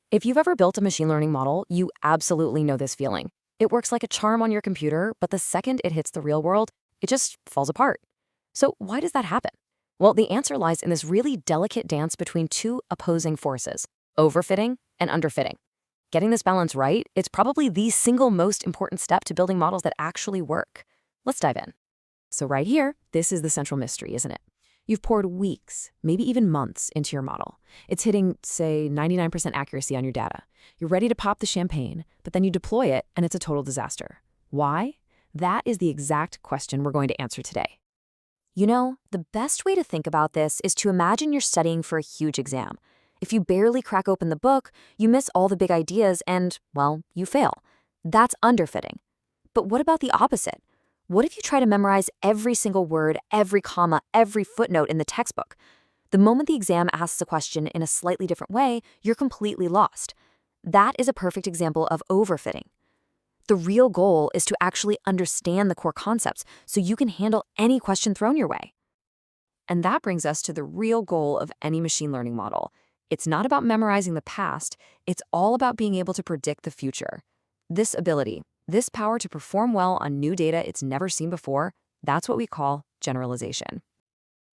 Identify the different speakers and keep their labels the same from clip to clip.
Speaker 1: If you've ever built a machine learning model, you absolutely know this feeling. It works like a charm on your computer, but the second it hits the real world, it just falls apart. So why does that happen? Well, the answer lies in this really delicate dance between two opposing forces, overfitting and underfitting. Getting this balance right, it's probably the single most important step to building models that actually work. Let's dive in. So right here, this is the central mystery, isn't it? You've poured weeks, maybe even months into your model. It's hitting, say, 99% accuracy on your data. You're ready to pop the champagne, but then you deploy it and it's a total disaster. Why? That is the exact question we're going to answer today. You know, the best way to think about this is to imagine you're studying for a huge exam. If you barely crack open the book, you miss all the big ideas and, well, you fail. That's underfitting. But what about the opposite? What if you try to memorize every single word, every comma, every footnote in the textbook? The moment the exam asks a question in a slightly different way, you're completely lost. That is a perfect example of overfitting. The real goal is to actually understand the core concepts so you can handle any question thrown your way. And that brings us to the real goal of any machine learning model. It's not about memorizing the past, it's all about being able to predict the future. This ability, this power to perform well on new data it's never seen before, that's what we call generalization.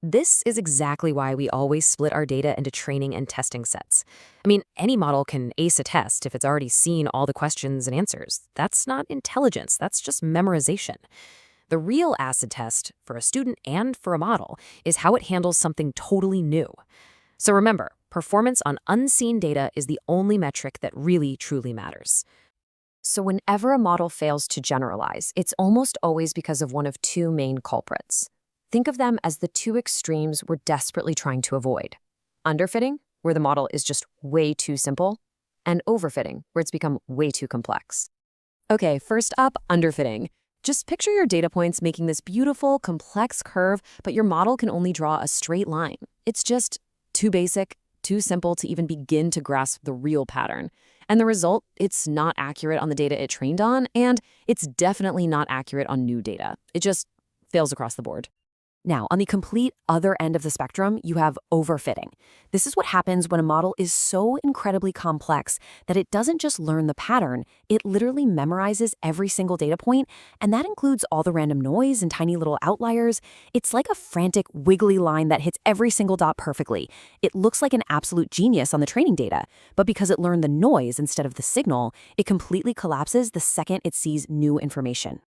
Speaker 1: This is exactly why we always split our data into training and testing sets. I mean, any model can ace a test if it's already seen all the questions and answers. That's not intelligence, that's just memorization. The real acid test, for a student and for a model, is how it handles something totally new. So remember, performance on unseen data is the only metric that really, truly matters. So whenever a model fails to generalize, it's almost always because of one of two main culprits. Think of them as the two extremes we're desperately trying to avoid. Underfitting, where the model is just way too simple, and overfitting, where it's become way too complex. Okay, first up, underfitting. Just picture your data points making this beautiful, complex curve, but your model can only draw a straight line. It's just too basic, too simple to even begin to grasp the real pattern. And the result, it's not accurate on the data it trained on, and it's definitely not accurate on new data. It just fails across the board. Now, on the complete other end of the spectrum, you have overfitting. This is what happens when a model is so incredibly complex that it doesn't just learn the pattern, it literally memorizes every single data point, and that includes all the random noise and tiny little outliers. It's like a frantic, wiggly line that hits every single dot perfectly. It looks like an absolute genius on the training data, but because it learned the noise instead of the signal, it completely collapses the second it sees new information.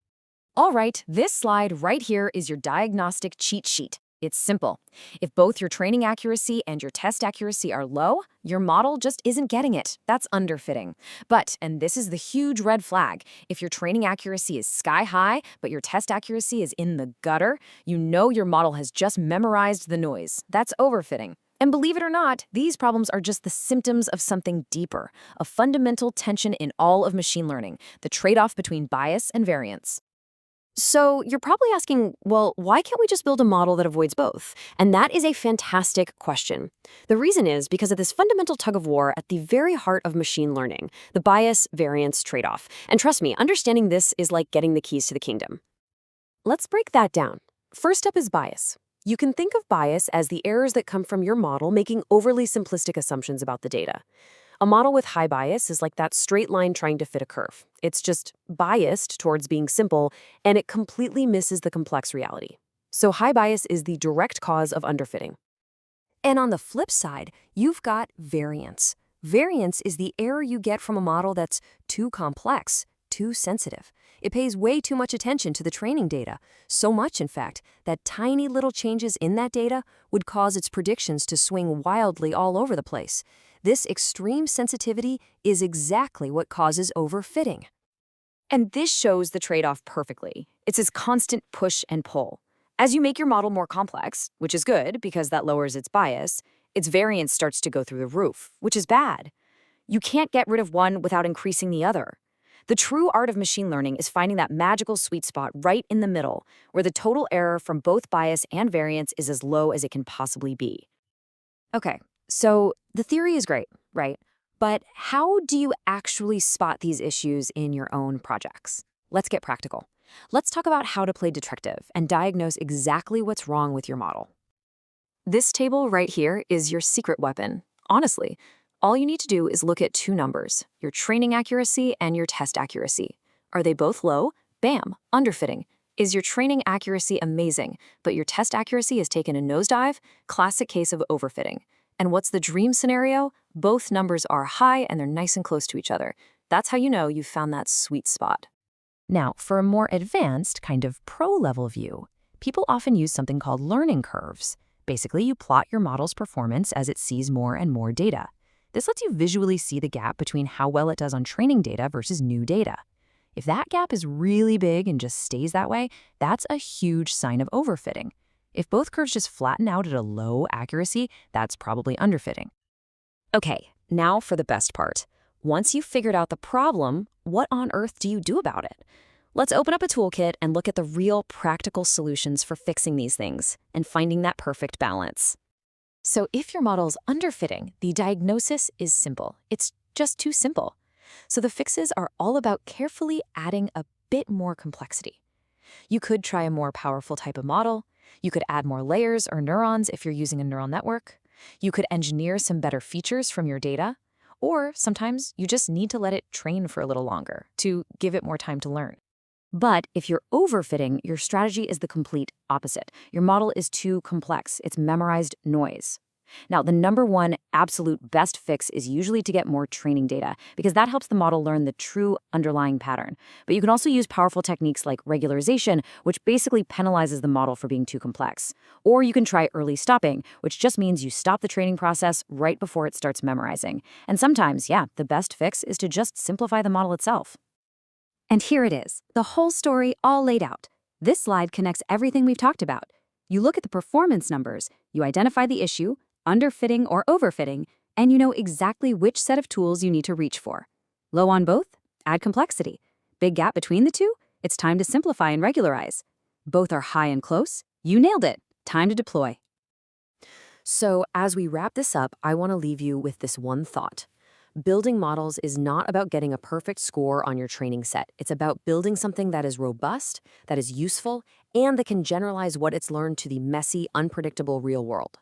Speaker 1: All right, this slide right here is your diagnostic cheat sheet. It's simple. If both your training accuracy and your test accuracy are low, your model just isn't getting it. That's underfitting. But, and this is the huge red flag, if your training accuracy is sky high, but your test accuracy is in the gutter, you know your model has just memorized the noise. That's overfitting. And believe it or not, these problems are just the symptoms of something deeper, a fundamental tension in all of machine learning, the trade-off between bias and variance. So you're probably asking, well, why can't we just build a model that avoids both? And that is a fantastic question. The reason is because of this fundamental tug of war at the very heart of machine learning, the bias-variance trade-off. And trust me, understanding this is like getting the keys to the kingdom. Let's break that down. First up is bias. You can think of bias as the errors that come from your model making overly simplistic assumptions about the data. A model with high bias is like that straight line trying to fit a curve. It's just biased towards being simple, and it completely misses the complex reality. So high bias is the direct cause of underfitting. And on the flip side, you've got variance. Variance is the error you get from a model that's too complex, too sensitive. It pays way too much attention to the training data, so much, in fact, that tiny little changes in that data would cause its predictions to swing wildly all over the place. This extreme sensitivity is exactly what causes overfitting. And this shows the trade-off perfectly. It's this constant push and pull. As you make your model more complex, which is good because that lowers its bias, its variance starts to go through the roof, which is bad. You can't get rid of one without increasing the other. The true art of machine learning is finding that magical sweet spot right in the middle, where the total error from both bias and variance is as low as it can possibly be. Okay, so the theory is great, right? But how do you actually spot these issues in your own projects? Let's get practical. Let's talk about how to play detective and diagnose exactly what's wrong with your model. This table right here is your secret weapon. Honestly, All you need to do is look at two numbers, your training accuracy and your test accuracy. Are they both low? Bam, underfitting. Is your training accuracy amazing, but your test accuracy has taken a nosedive? Classic case of overfitting. And what's the dream scenario? Both numbers are high and they're nice and close to each other. That's how you know you've found that sweet spot.
Speaker 2: Now, for a more advanced, kind of pro-level view, people often use something called learning curves. Basically, you plot your model's performance as it sees more and more data. This lets you visually see the gap between how well it does on training data versus new data. If that gap is really big and just stays that way, that's a huge sign of overfitting. If both curves just flatten out at a low accuracy, that's probably underfitting.
Speaker 1: Okay, now for the best part. Once you've figured out the problem, what on earth do you do about it? Let's open up a toolkit and look at the real practical solutions for fixing these things and finding that perfect balance. So if your model's underfitting, the diagnosis is simple. It's just too simple. So the fixes are all about carefully adding a bit more complexity. You could try a more powerful type of model. You could add more layers or neurons if you're using a neural network. You could engineer some better features from your data. Or sometimes you just need to let it train for a little longer to give it more time to learn. But if you're overfitting, your strategy is the complete opposite. Your model is too complex. It's memorized noise. Now, the number one absolute best fix is usually to get more training data because that helps the model learn the true underlying pattern. But you can also use powerful techniques like regularization, which basically penalizes the model for being too complex. Or you can try early stopping, which just means you stop the training process right before it starts memorizing. And sometimes, yeah, the best fix is to just simplify the model itself. And here it is, the whole story all laid out. This slide connects everything we've talked about. You look at the performance numbers, you identify the issue, underfitting or overfitting, and you know exactly which set of tools you need to reach for. Low on both? Add complexity. Big gap between the two? It's time to simplify and regularize. Both are high and close? You nailed it. Time to deploy. So as we wrap this up, I want to leave you with this one thought. Building models is not about getting a perfect score on your training set. It's about building something that is robust, that is useful, and that can generalize what it's learned to the messy, unpredictable real world.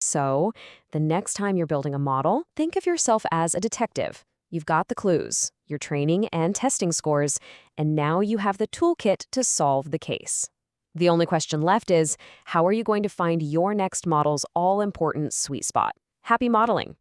Speaker 1: So, the next time you're building a model, think of yourself as a detective. You've got the clues, your training and testing scores, and now you have the toolkit to solve the case. The only question left is, how are you going to find your next model's all-important sweet spot? Happy modeling!